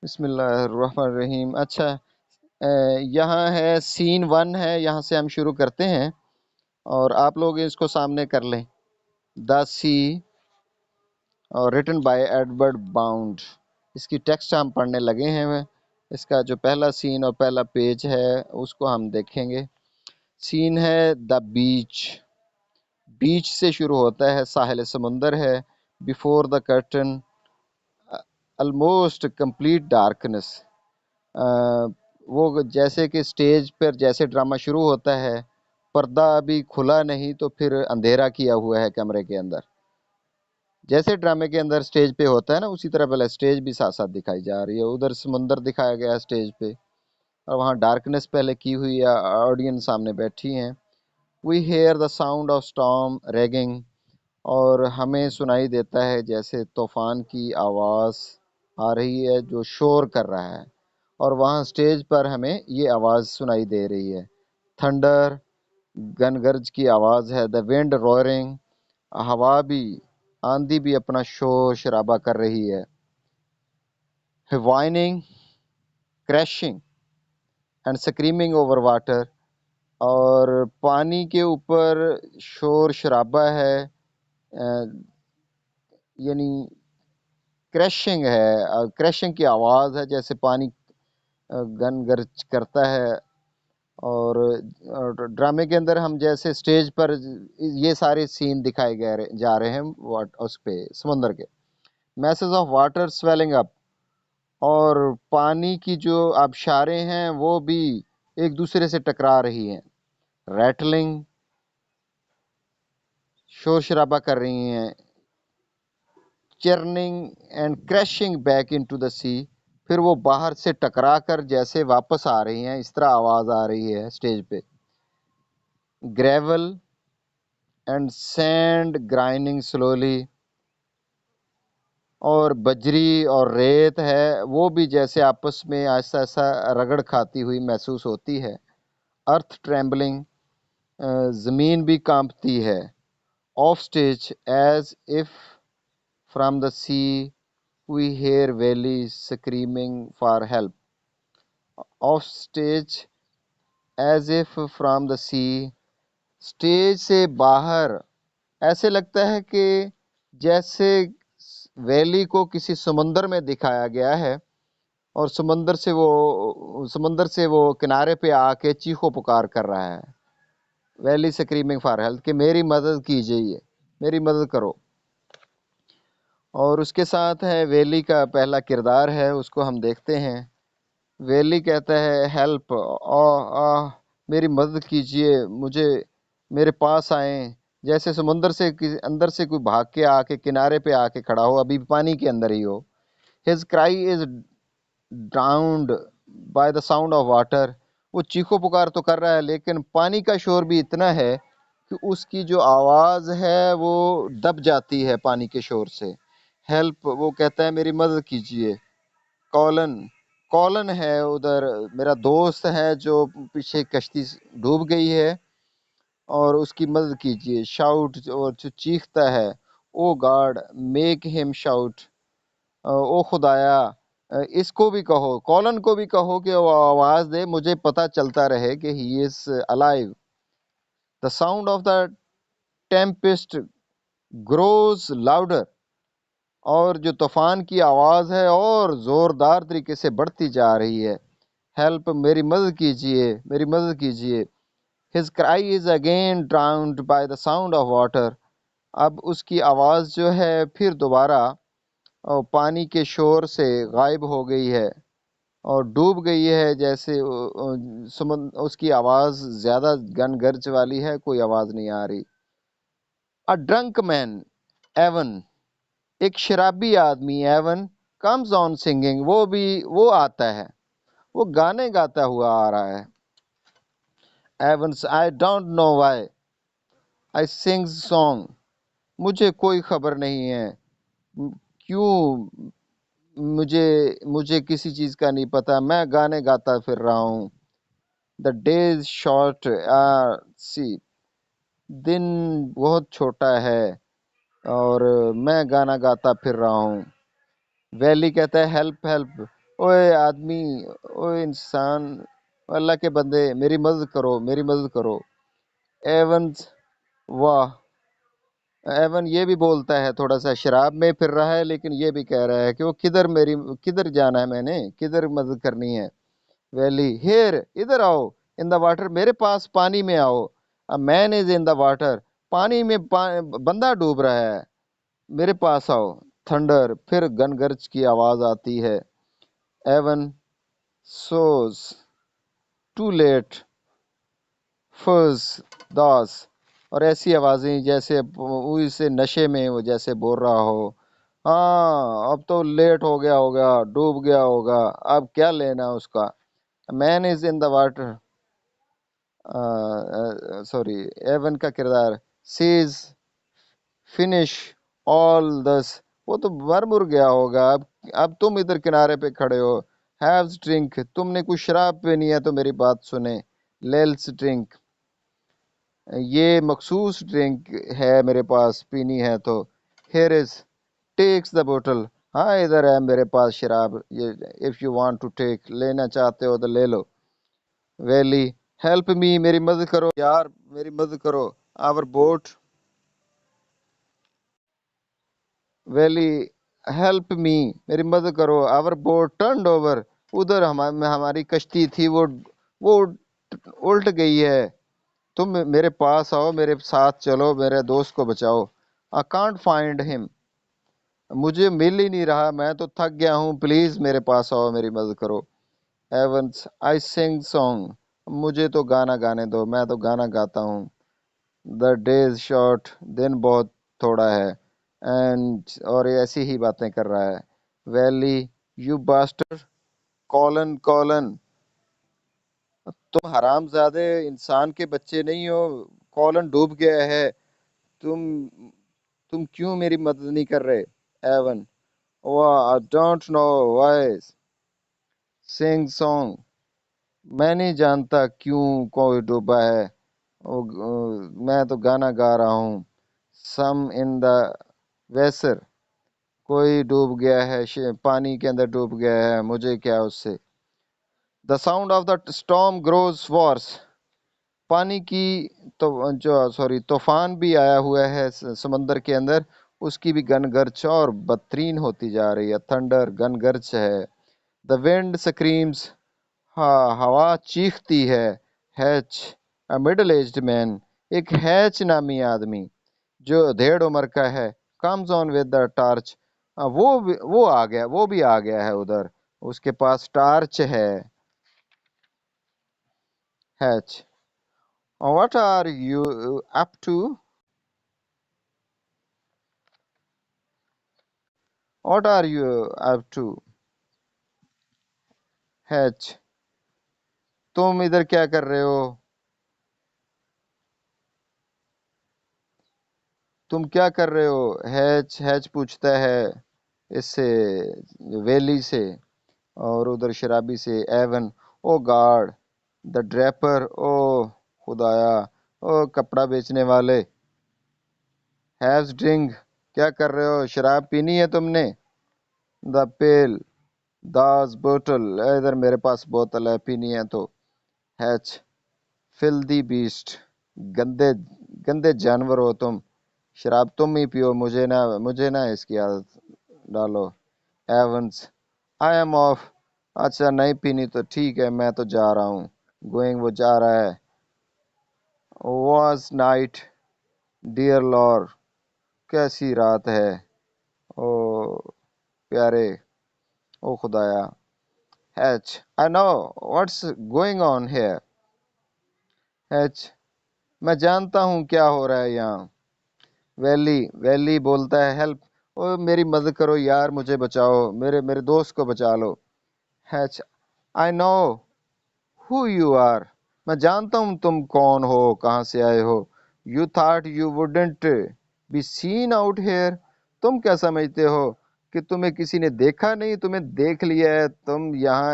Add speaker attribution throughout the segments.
Speaker 1: بسم اللہ الرحمن الرحیم۔ اچھا، یہاں ہے سین 1 ہے، یہاں سے ہم شروع کرتے ہیں اور آپ لوگ اس کو سامنے کر لیں۔ دا سی اور ریٹن بائی ایڈورڈ باؤنڈ، اس کی ٹیکسٹ ہم پڑھنے لگے ہیں۔ اس کا جو پہلا سین اور پہلا پیج ہے اس کو ہم دیکھیں گے۔ سین ہے دا بیچ، بیچ سے شروع ہوتا ہے، ساحل سمندر ہے۔ Before the curtain almost complete darkness, وہ جیسے کہ سٹیج پر جیسے ڈرامہ شروع ہوتا ہے، پردہ ابھی کھلا نہیں تو پھر اندھیرا کیا ہوا ہے کمرے کے اندر، جیسے ڈرامے کے اندر سٹیج پہ ہوتا ہے نا، اسی طرح پہلے سٹیج بھی ساتھ ساتھ دکھائی جا رہی ہے۔ ادھر سمندر دکھایا گیا ہے سٹیج پہ، اور وہاں ڈارکنس پہلے کی ہوئی ہے، آڈینس سامنے بیٹھی ہیں۔ We hear the sound of storm raging, اور ہمیں سنائی دیتا ہے جیسے طوفان کی آواز آ رہی ہے جو شور کر رہا ہے، اور وہاں سٹیج پر ہمیں یہ آواز سنائی دے رہی ہے۔ تھنڈر، گنگرج کی آواز ہے۔ دا ونڈ روئرنگ، ہوا بھی، آندھی بھی اپنا شور شرابہ کر رہی ہے۔ Whining, crashing and screaming over water, اور پانی کے اوپر شور شرابہ ہے، یعنی کریشنگ ہے، کریشنگ کی آواز ہے جیسے پانی گن گرج کرتا ہے۔ اور ڈرامے کے اندر ہم جیسے سٹیج پر یہ سارے سین دکھائے گئے جا رہے ہیں اس پہ سمندر کے۔ میسز آف واٹر سویلنگ اپ، اور پانی کی جو آبشاریں ہیں وہ بھی ایک دوسرے سے ٹکرا رہی ہیں۔ ریٹلنگ، شور شرابہ کر رہی ہیں۔ Churning and crashing back into the sea, پھر وہ باہر سے ٹکرا کر جیسے واپس آ رہی ہیں، اس طرح آواز آ رہی ہے سٹیج پہ۔ گریول اینڈ سینڈ گرائننگ سلولی، اور بجری اور ریت ہے وہ بھی جیسے آپس میں آہستہ آہستہ رگڑ کھاتی ہوئی محسوس ہوتی ہے۔ ارتھ ٹریمبلنگ، زمین بھی کانپتی ہے۔ Off stage as if from the sea we hear Willy screaming for help. Off stage as if from the sea, سٹیج سے باہر ایسے لگتا ہے کہ جیسے ویلی کو کسی سمندر میں دکھایا گیا ہے، اور سمندر سے وہ کنارے پہ آ کے چیخو پکار کر رہا ہے۔ ویلی سکریمنگ فار ہیلپ، کہ میری مدد کیجیے، میری مدد کرو۔ اور اس کے ساتھ ہے ویلی کا پہلا کردار ہے، اس کو ہم دیکھتے ہیں۔ ویلی کہتا ہے ہیلپ، میری مدد کیجیے، مجھے میرے پاس آئیں، جیسے سمندر سے اندر سے کوئی بھاگ کے آ کے کنارے پہ آ کے کھڑا ہو، ابھی پانی کے اندر ہی ہو۔ His cry is drowned by the sound of water, وہ چیخو پکار تو کر رہا ہے لیکن پانی کا شور بھی اتنا ہے کہ اس کی جو آواز ہے وہ دب جاتی ہے پانی کے شور سے۔ ہیلپ، وہ کہتا ہے میری مدد کیجیے۔ کولن ہے ادھر، میرا دوست ہے جو پیچھے کشتی ڈوب گئی ہے، اور اس کی مدد کیجیے۔ شاؤٹ، اور جو چیختا ہے، او گاڈ میک ہم شاؤٹ، او خدایا اس کو بھی کہو، کولن کو بھی کہو کہ وہ آواز دے، مجھے پتہ چلتا رہے کہ he is alive. The sound of the tempest grows louder, اور جو طوفان کی آواز ہے اور زوردار طریقے سے بڑھتی جا رہی ہے۔ ہیلپ، میری مدد کیجیے، میری مدد کیجیے۔ His cry is again drowned by the sound of water، اب اس کی آواز جو ہے پھر دوبارہ پانی کے شور سے غائب ہو گئی ہے اور ڈوب گئی ہے، جیسے اس کی آواز زیادہ گن گرج والی ہے، کوئی آواز نہیں آ رہی۔ A drunk man ایون، ایک شرابی آدمی ایون comes on singing، وہ آتا ہے، وہ گانے گاتا ہوا آ رہا ہے۔ Evans، I don't know why I sing song، مجھے کوئی خبر نہیں ہے کیوں، مجھے کسی چیز کا نہیں پتا، میں گانے گاتا پھر رہا ہوں۔ The days short see، دن بہت چھوٹا ہے اور میں گانا گاتا پھر رہا ہوں۔ ویلی کہتا ہے ہیلپ ہیلپ، اوے آدمی، اوے انسان، اللہ کے بندے میری مدد کرو، میری مدد کرو. ایونز، واہ. ایون یہ بھی بولتا ہے، تھوڑا سا شراب میں پھر رہا ہے لیکن یہ بھی کہہ رہا ہے کہ وہ کدھر جانا ہے، میں نے کدھر مدد کرنی ہے. ویلی، ہیئر، ادھر آؤ. ان دا واٹر، میرے پاس پانی میں آؤ. مین از ان دا واٹر، پانی میں بندہ ڈوب رہا ہے، میرے پاس آؤ. تھنڈر، پھر گن گرج کی آواز آتی ہے. Even so, too late. فز، داس. اور ایسی آوازیں جیسے وہ اسے نشے میں وہ جیسے بول رہا ہو. ہاں اب تو لیٹ ہو گیا ہوگا، ڈوب گیا ہوگا، اب کیا لینا اس کا. مین از ان دا واٹر. سوری، ایون کا کردار. سیز، فنش آل دس. وہ تو مر مر گیا ہوگا. اب تم ادھر کنارے پہ کھڑے ہو. ہیوز ڈرنک، تم نے کچھ شراب پینی ہے تو میری بات سنیں. لیلس ڈرنک، یہ مخصوص ڈرنک ہے میرے پاس، پینی ہے تو. Here is, takes the bottle. ہاں ادھر ہے میرے پاس شراب، یہ if you want to take, لینا چاہتے ہو تو لے لو. ویلی، ہیلپ می، میری مدد کرو یار، میری مدد کرو. آور بوٹ. ویلی، ہیلپ می، میری مدد کرو. آور بوٹ ٹرنڈ اوور. ادھر ہماری کشتی تھی، وہ الٹ گئی ہے. تم میرے پاس آؤ، میرے ساتھ چلو، میرے دوست کو بچاؤ. آئی کانٹ فائنڈ ہم، مجھے مل ہی نہیں رہا، میں تو تھک گیا ہوں، پلیز میرے پاس آؤ، میری مدد کرو. ایونس، آئی سنگ سانگ، مجھے تو گانا گانے دو، میں تو گانا گاتا ہوں. دا ڈیز شارٹ، دن بہت تھوڑا ہے. اینڈ، اور یہ ایسی ہی باتیں کر رہا ہے. Willie, you bastard. Colin, Colin, تم حرام زادے انسان کے بچے نہیں ہو. کولن ڈوب گیا ہے، تم تم کیوں میری مدد نہیں کر رہے. ایون، واہ ڈونٹ نو وائے. سنگ سانگ، میں نہیں جانتا کیوں کوئی ڈوبا ہے. میں تو گانا گا رہا ہوں. سم ان دا ویسر، کوئی ڈوب گیا ہے، پانی کے اندر ڈوب گیا ہے، مجھے کیا اس سے. The sound of the storm grows worse. پانی کی تو جو سوری طوفان بھی آیا ہوا ہے سمندر کے اندر، اس کی بھی گن گرج اور بدترین ہوتی جا رہی ہے. تھنڈر، گن گرج ہے. دا ونڈ سکریمز، ہاں ہوا چیختی ہے. ہیچ، اے مڈل ایجڈ مین، ایک ہیچ نامی آدمی جو ادھیڑ عمر کا ہے. Comes on with the torch, وہ آ گیا، وہ بھی آ گیا ہے ادھر، اس کے پاس ٹارچ ہے. Hatch, what are you up to. What are you up to. Hatch, تم ادھر کیا کر رہے ہو، تم کیا کر رہے ہو. ہیچ، ہیچ پوچھتا ہے اس سے، ویلی سے، اور ادھر شرابی سے. ایون، او گاڈ. دا ڈریپر، او خدایا، او کپڑا بیچنے والے. ہیز ڈرنک، کیا کر رہے ہو، شراب پینی ہے تم نے. دا پیل، داز بوٹل، ادھر میرے پاس بوتل ہے، پینی ہے تو. ہیچ، فلدی بیسٹ، گندے گندے جانور ہو تم، شراب تم ہی پیو، مجھے نہ اس کی عادت ڈالو. ایونس، آئی ایم آف. اچھا نہیں پینی تو ٹھیک ہے، میں تو جا رہا ہوں. گوئنگ، وہ جا رہا ہے. واز نائٹ، ڈیئر لور، کیسی رات ہے، او پیارے، او خدایا. H, I know what's going on here. H, میں جانتا ہوں کیا ہو رہا ہے یہاں. ویلی بولتا ہے، ہیلپ، او میری مدد کرو یار، مجھے بچاؤ، میرے دوست کو بچا لو. Hatch, I know who you are, میں جانتا ہوں تم کون ہو، کہاں سے آئے ہو. You thought you wouldn't be seen out here, تم کیا سمجھتے ہو کہ تمہیں کسی نے دیکھا نہیں، تمہیں دیکھ لیا ہے، تم یہاں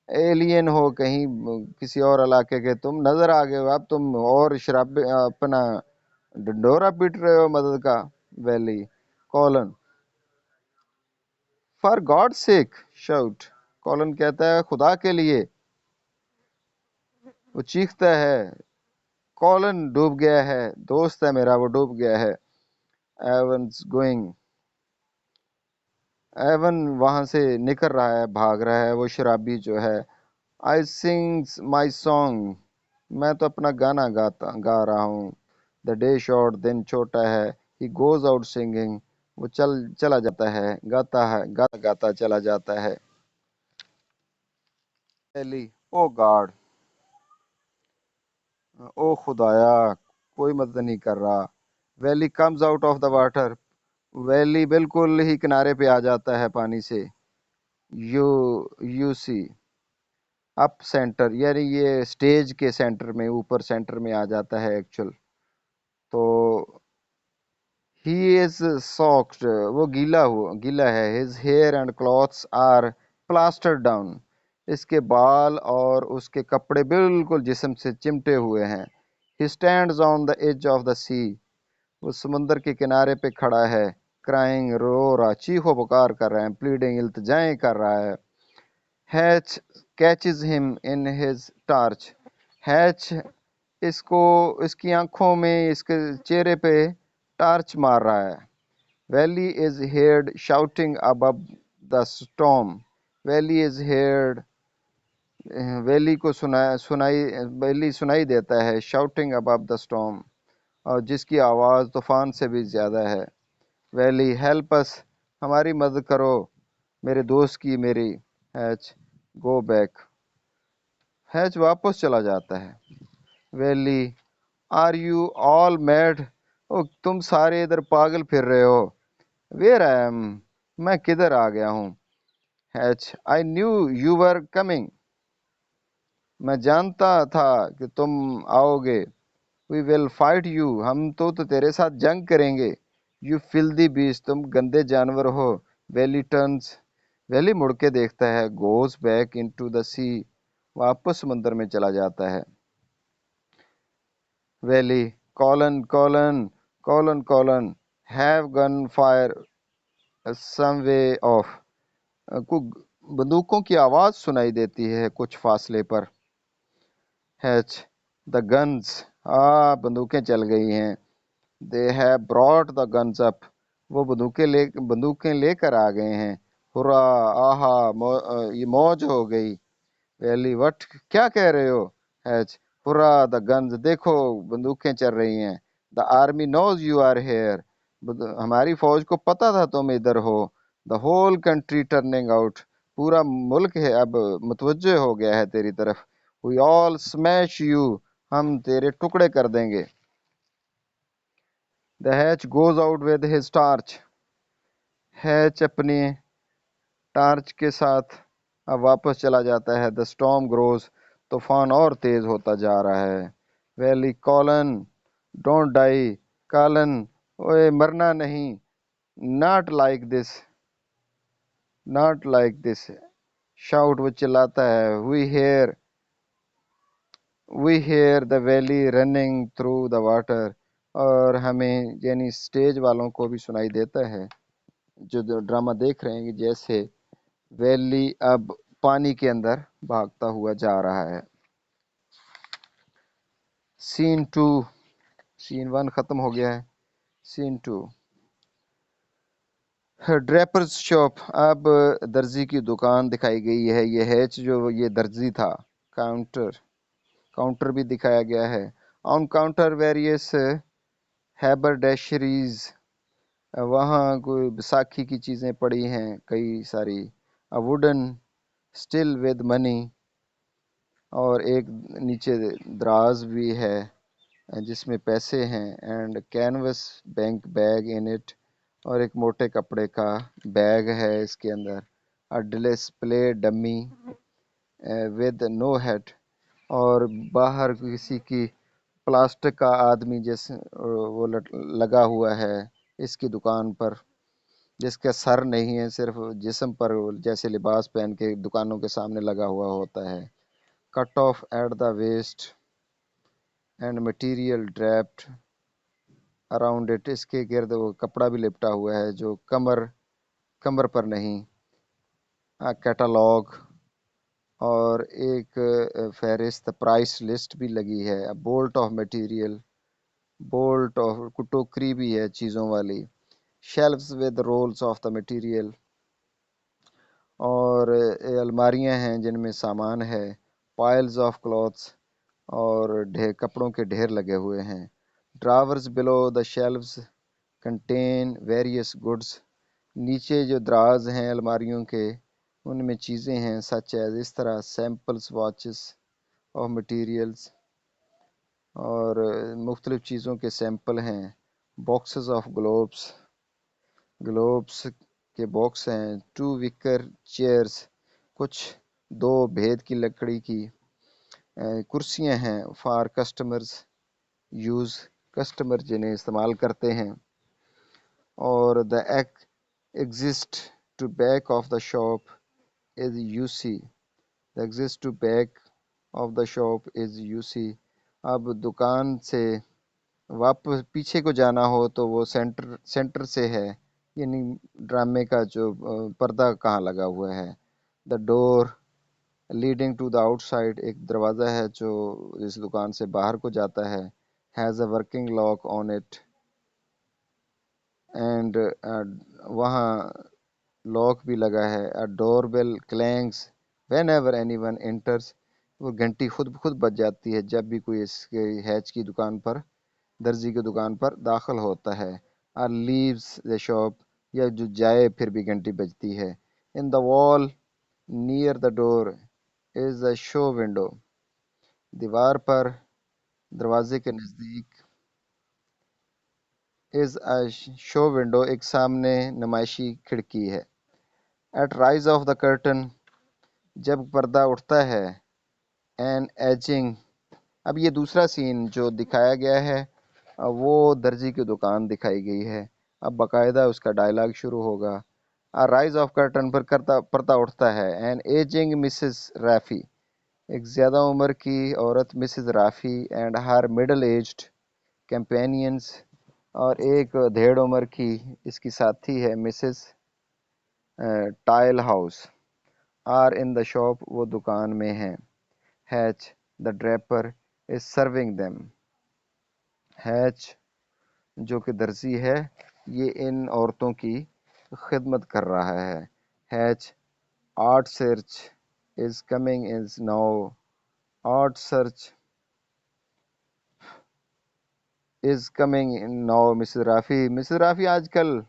Speaker 1: ایلین ہو کہیں کسی اور علاقے کے، تم نظر آ گئے ہو. اب تم اور شراب اپنا ڈنڈورا پیٹ رہے ہو مدد کا. Willy, Colin, for God sake, shout. Colin کہتا ہے خدا کے لیے، وہ چیختا ہے. کولن ڈوب گیا ہے، دوست ہے میرا وہ ڈوب گیا ہے. ایون's going. ایون وہاں سے نکل رہا ہے، بھاگ رہا ہے، وہ شرابی جو ہے. I sings my song. میں تو اپنا گانا گا رہا ہوں. The day short. دن چھوٹا ہے. He goes out singing. وہ چلا جاتا ہے، گاتا گاتا چلا جاتا ہے. او گاڈ، او خدایا، کوئی مدد نہیں کر رہا. Valley comes out of the water. Valley بالکل ہی کنارے پہ آ جاتا ہے پانی سے. یو سی اپ سینٹر، یعنی یہ سٹیج کے سینٹر میں، اوپر سینٹر میں آ جاتا ہے ایکچول. تو ہی از ساکڈ، وہ گیلا ہے. His hair and clothes are plastered down. اس کے بال اور اس کے کپڑے بالکل جسم سے چمٹے ہوئے ہیں. He stands on the edge of the sea. وہ سمندر کے کنارے پہ کھڑا ہے. کرائنگ، رو رہا، چیخو پکار کر رہا ہے. پلیڈنگ، التجائیں کر رہا ہے. ہیچ کیچز ہم ان ہز ٹارچ. ہیچ اس کی آنکھوں میں، اس کے چہرے پہ ٹارچ مار رہا ہے. ویلی از ہیئرڈ شاؤٹنگ ابو دا اسٹارم. ویلی از ہیئرڈ، ویلی کو سنائی دیتا ہے. شاؤٹنگ ابو دا اسٹارم، اور جس کی آواز طوفان سے بھی زیادہ ہے. ویلی ہیلپ اس، ہماری مدد کرو، میرے دوست کی میری. ہیچ گو بیک. ہیچ واپس چلا جاتا ہے. Willy are you all mad. تم سارے ادھر پاگل پھر رہے ہو. ویئر آئی ایم، میں کدھر آ گیا ہوں. Hatch I knew you were coming. میں جانتا تھا کہ تم آؤ گے. We will fight you. ہم تو تیرے ساتھ جنگ کریں گے. You filthy beast. تم گندے جانور ہو. ویلی ٹرنز، ویلی مڑ کے دیکھتا ہے. Goes back into the sea. واپس سمندر میں چلا جاتا ہے. Willie Colin have gunfire some way off. بندوقوں کی آواز سنائی دیتی ہے کچھ فاصلے پر. ہیچ دا گنز، بندوقیں چل گئی ہیں. They have brought the guns up. وہ بندوقیں لے کر آ گئے ہیں. ہرا، آہا، یہ موج ہو گئی. ویلی وٹ، کیا کہہ رہے ہو. ہیچ ہرا دا گنز، دیکھو بندوقیں چل رہی ہیں. The army knows you are here. ہماری فوج کو پتا تھا تم ادھر ہو. The whole country turning out. پورا ملک ہے اب متوجہ ہو گیا ہے تیری طرف. وی آل سمیش یو. ہم تیرے ٹکڑے کر دیں گے. دا ہیچ goes out with his torch. ہیچ اپنی ٹارچ کے ساتھ اب واپس چلا جاتا ہے. The storm grows. طوفان اور تیز ہوتا جا رہا ہے. Willie Colin don't die. Colin, اوے مرنا نہیں. Not like this. شاؤٹ، وہ چلاتا ہے. We hear the Willie running through the water. اور ہمیں یعنی سٹیج والوں کو بھی سنائی دیتا ہے جو ڈرامہ دیکھ رہے ہیں کہ جیسے ویلی اب پانی کے اندر بھاگتا ہوا جا رہا ہے. سین 2، سین 1 ختم ہو گیا ہے. سین 2، ڈریپرز شاپ. اب درزی کی دکان دکھائی گئی ہے. یہ ہیچ جو یہ درزی تھا. کاؤنٹر بھی دکھایا گیا ہے. On counter various haberdasheries. وہاں کوئی بیساکھی کی چیزیں پڑی ہیں کئی ساری. Wooden stool with money. اور ایک نیچے دراز بھی ہے جس میں پیسے ہیں. And canvas bank bag in it. اور ایک موٹے کپڑے کا بیگ ہے اس کے اندر. Display dummy with no head. اور باہر کسی کی پلاسٹک کا آدمی جیسے وہ لگا ہوا ہے اس کی دکان پر، جس کا سر نہیں ہے، صرف جسم پر جیسے لباس پہن کے دکانوں کے سامنے لگا ہوا ہوتا ہے. Cut off at the waist and material draped around it. اس کے گرد وہ کپڑا بھی لپٹا ہوا ہے جو کمر پر نہیں. کیٹالوگ اور ایک فہرست پرائس لسٹ بھی لگی ہے. Bolt of material, bolt of ٹوکری بھی ہے چیزوں والی. Shelves with rolls of the material, اور الماریاں ہیں جن میں سامان ہے. پائلز آف کلوتھس، اور کپڑوں کے ڈھیر لگے ہوئے ہیں. ڈراورز بلو دا شیلفز کنٹین ویریس گڈس، نیچے جو دراز ہیں الماریوں کے ان میں چیزیں ہیں سچ ایز اس طرح سیمپلز واچز آف مٹیریلز، اور مختلف چیزوں کے سیمپل ہیں. باکسز آف گلوبس، گلوبس کے باکس ہیں. ٹو ویکر چیئرز، کچھ دو بھید کی لکڑی کی کرسیاں ہیں. فار کسٹمرز یوز، کسٹمر جنہیں استعمال کرتے ہیں. اور the exit to back of the shop is you see, the exit to back of the shop is you see. اب دکان سے واپس پیچھے کو جانا ہو تو وہ سینٹر سے ہے، یعنی ڈرامے کا جو پردہ کہاں لگا ہوا ہے. The door leading to the outside, ایک دروازہ ہے جو اس دکان سے باہر کو جاتا ہے. Has a working lock on it, and وہاں لاک بھی لگا ہے. Doorbell clangs whenever anyone enters, وہ گھنٹی خود بج جاتی ہے جب بھی کوئی اس کے ہیچ کی دکان پر، درزی کی دکان پر داخل ہوتا ہے. لیوز دا شاپ، یا جو جائے پھر بھی گھنٹی بجتی ہے. ان دا وال near the door is a show window, دیوار پر دروازے کے نزدیک از اے شو ونڈو، ایک سامنے نمائشی کھڑکی ہے. At rise of the curtain, جب پردہ اٹھتا ہے. این ایجنگ، اب یہ دوسرا سین جو دکھایا گیا ہے وہ درزی کی دکان دکھائی گئی ہے. اب باقاعدہ اس کا ڈائلاگ شروع ہوگا. رائز آف کرٹن پر پردہ اٹھتا ہے. این ایجنگ مسز رافی، ایک زیادہ عمر کی عورت Mrs Rafi, and her middle aged companions, اور ایک دھیڑ عمر کی اس کی ساتھی ہے Mrs Tilehouse, are in the shop, وہ دکان میں ہیں. Hatch the draper is serving them, Hatch جو کہ درزی ہے یہ ان عورتوں کی خدمت کر رہا ہے. ہیچ art search is coming is now, art search is coming now. Mrs Rafi آج کل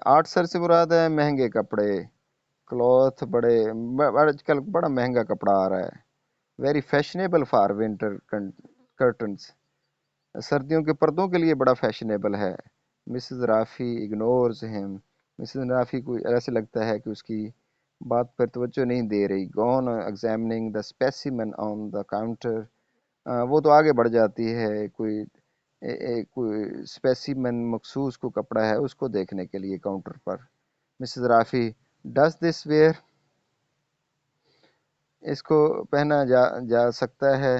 Speaker 1: آرٹ سرچ سے مراد ہے مہنگے کپڑے، کلوتھ آج کل بڑا مہنگا کپڑا آ رہا ہے. Very fashionable for winter curtains, سردیوں کے پردوں کے لیے بڑا فیشنیبل ہے. مسز رافی اگنورز ہم، مسز رافی کو ایسے لگتا ہے کہ اس کی بات پر توجہ نہیں دے رہی. Gone examining the specimen on the counter, وہ تو آگے بڑھ جاتی ہے. کوئی اسپیسیمن مخصوص کو کپڑا ہے اس کو دیکھنے کے لیے کاؤنٹر پر. Mrs Rafi does this wear, اس کو پہنا جا سکتا ہے،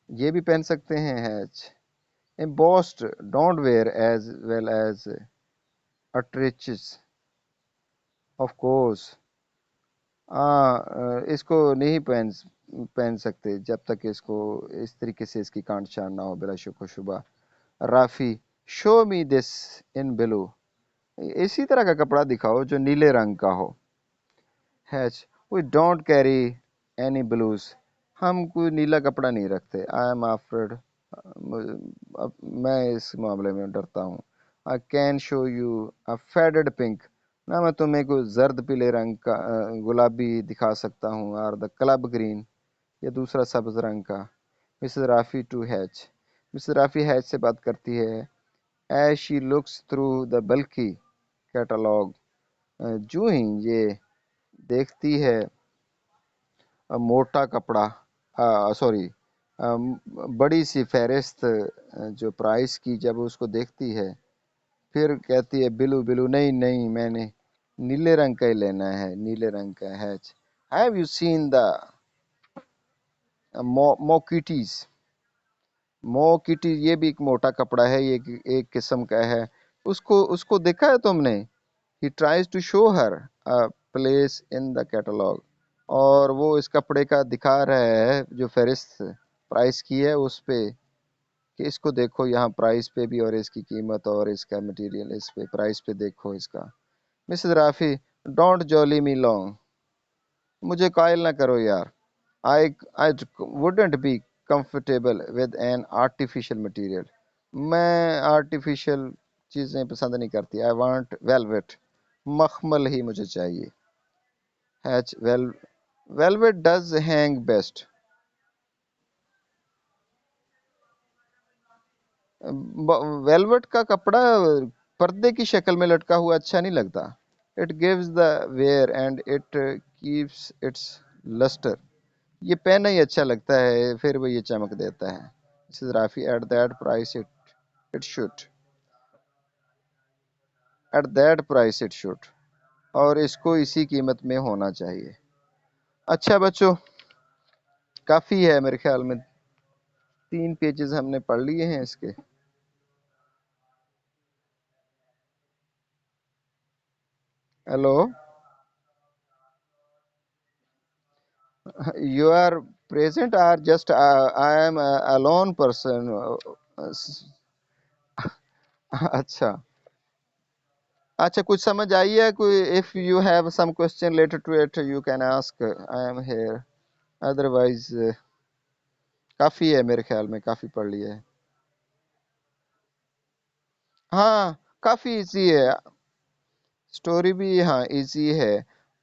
Speaker 1: یہ بھی پہن سکتے ہیں. ہیچ embossed don't wear as well as atriches of course، اس کو نہیں پہن سکتے جب تک اس کو اس طریقے سے اس کی کانٹ چھان نہ ہو بلا شک و شبہ. رافی شو می دس ان بلو، اسی طرح کا کپڑا دکھاؤ جو نیلے رنگ کا ہو. ہیچ we don't carry any blues, ہم کوئی نیلا کپڑا نہیں رکھتے. آئی ایم آفریڈ، میں اس معاملے میں ڈرتا ہوں. I can show you a faded pink, نہ میں تمہیں کوئی زرد پیلے رنگ کا گلابی دکھا سکتا ہوں. اور دا کلب گرین، یا دوسرا سبز رنگ کا. Mrs Rafi to Hatch, Mrs Rafi Hatch سے بات کرتی ہے. As she looks through the bulky catalogue, جو ہی یہ دیکھتی ہے موٹا کپڑا، سوری بڑی سی فہرست جو پرائس کی، جب اس کو دیکھتی ہے پھر کہتی ہے بلو نہیں میں نے نیلے رنگ کا ہی لینا ہے، نیلے رنگ کا. ہیچ ہیو یو سین دا موکیٹیز، یہ بھی ایک موٹا کپڑا ہے، یہ ایک قسم کا ہے. اس کو دیکھا ہے تم نے. He tries to show her a place in the catalog. اور وہ اس کپڑے کا دکھا رہا ہے جو فہرست پرائس کی ہے اس پہ، کہ اس کو دیکھو یہاں پرائس پہ بھی، اور اس کی قیمت اور اس کا مٹیریل، اس پہ پرائس پہ دیکھو اس کا. Mrs Rafi, don't jolly me long, مجھے قائل نہ کرو یار. I wouldn't be comfortable with an artificial material. میں آرٹیفیشل چیزیں پسند نہیں کرتی. I want velvet. مخمل ہی مجھے چاہیے. Velvet does hang best. ویلوٹ کا کپڑا پردے کی شکل میں لٹکا ہوا اچھا نہیں لگتا. It gives the wear and it keeps its luster. یہ پہنا ہی اچھا لگتا ہے، پھر وہ یہ چمک دیتا ہے. Mrs. Rafi, at that price it should. At that price it should. اور اس کو اسی قیمت میں ہونا چاہیے. اچھا بچوں، کافی ہے میرے خیال میں، 3 پیجز ہم نے پڑھ لیے ہیں اس کے. Hello, you are present or just I am a alone person. اچھا اچھا، کچھ سمجھ آئی ہے کوئی؟ if you have some question related to it you can ask. I am here. otherwise کافی ہے میرے خیال میں، کافی پڑھ لیا ہے. ہاں کافی ایزی ہے سٹوری بھی، ہاں ایزی ہے.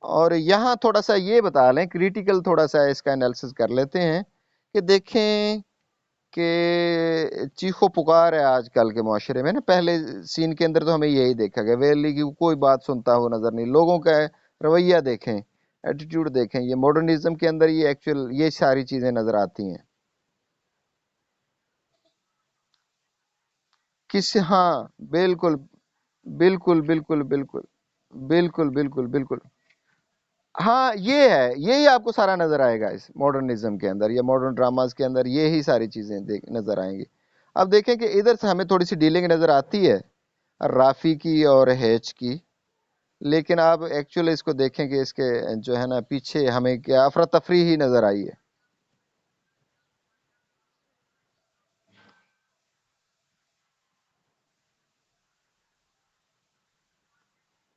Speaker 1: اور یہاں تھوڑا سا یہ بتا لیں، کریٹیکل تھوڑا سا اس کا انالیسس کر لیتے ہیں کہ دیکھیں کہ چیخو پکار ہے آج کل کے معاشرے میں نا. پہلے سین کے اندر تو ہمیں یہی دیکھا گیا، ویلی کی کوئی بات سنتا ہو نظر نہیں. لوگوں کا رویہ دیکھیں، ایٹیٹیوڈ دیکھیں. یہ ماڈرنزم کے اندر یہ ایکچوئل یہ ساری چیزیں نظر آتی ہیں. ہاں بالکل بالکل بالکل بالکل بالکل بالکل بالکل. ہاں یہ ہے، یہی آپ کو سارا نظر آئے گا اس ماڈرنزم کے اندر یا ماڈرن ڈراماز کے اندر، یہی ساری چیزیں نظر آئیں گی. اب دیکھیں کہ ادھر سے ہمیں تھوڑی سی ڈیلنگ نظر آتی ہے رافی کی اور ہیچ کی، لیکن آپ ایکچولی اس کو دیکھیں کہ اس کے جو ہے نا پیچھے ہمیں کیا افراتفری ہی نظر آئی ہے.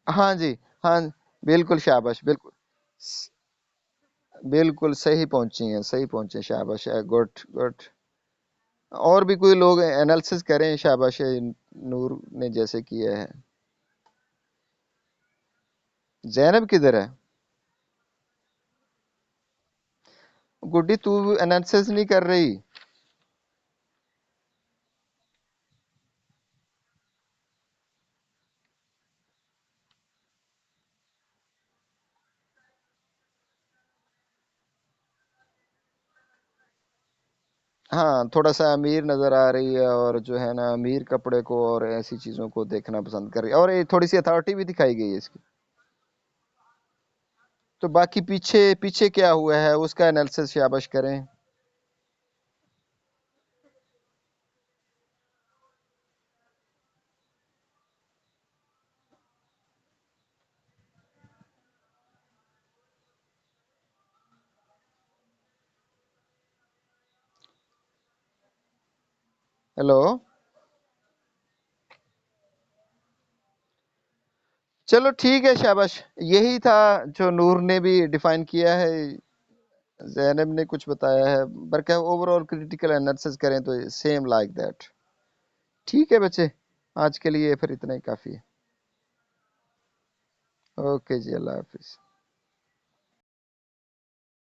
Speaker 1: ہاں جی، ہاں بالکل شاباش، بالکل بالکل صحیح پہنچی ہیں، صحیح پہنچے. شاباش، گڈ گڈ. اور بھی کوئی لوگ انالیسس کریں؟ شاباش نور نے جیسے کیا ہے. زینب کدھر ہے؟ گڈی تو انالیسس نہیں کر رہی؟ ہاں تھوڑا سا امیر نظر آ رہی ہے، اور جو ہے نا امیر کپڑے کو اور ایسی چیزوں کو دیکھنا پسند کر رہی ہے، اور تھوڑی سی اتھارٹی بھی دکھائی گئی ہے اس کی. تو باقی پیچھے پیچھے کیا ہوا ہے اس کا انالیسس شاباش کریں. ہیلو، چلو ٹھیک ہے شاباش. یہی تھا جو نور نے بھی ڈیفائن کیا ہے، زینب نے کچھ بتایا ہے، بلکہ اوور آل کریٹیکل انالیسس کریں تو سیم لائک دیٹ. ٹھیک ہے بچے، آج کے لیے پھر اتنا ہی کافی ہے. اوکے جی، اللہ حافظ.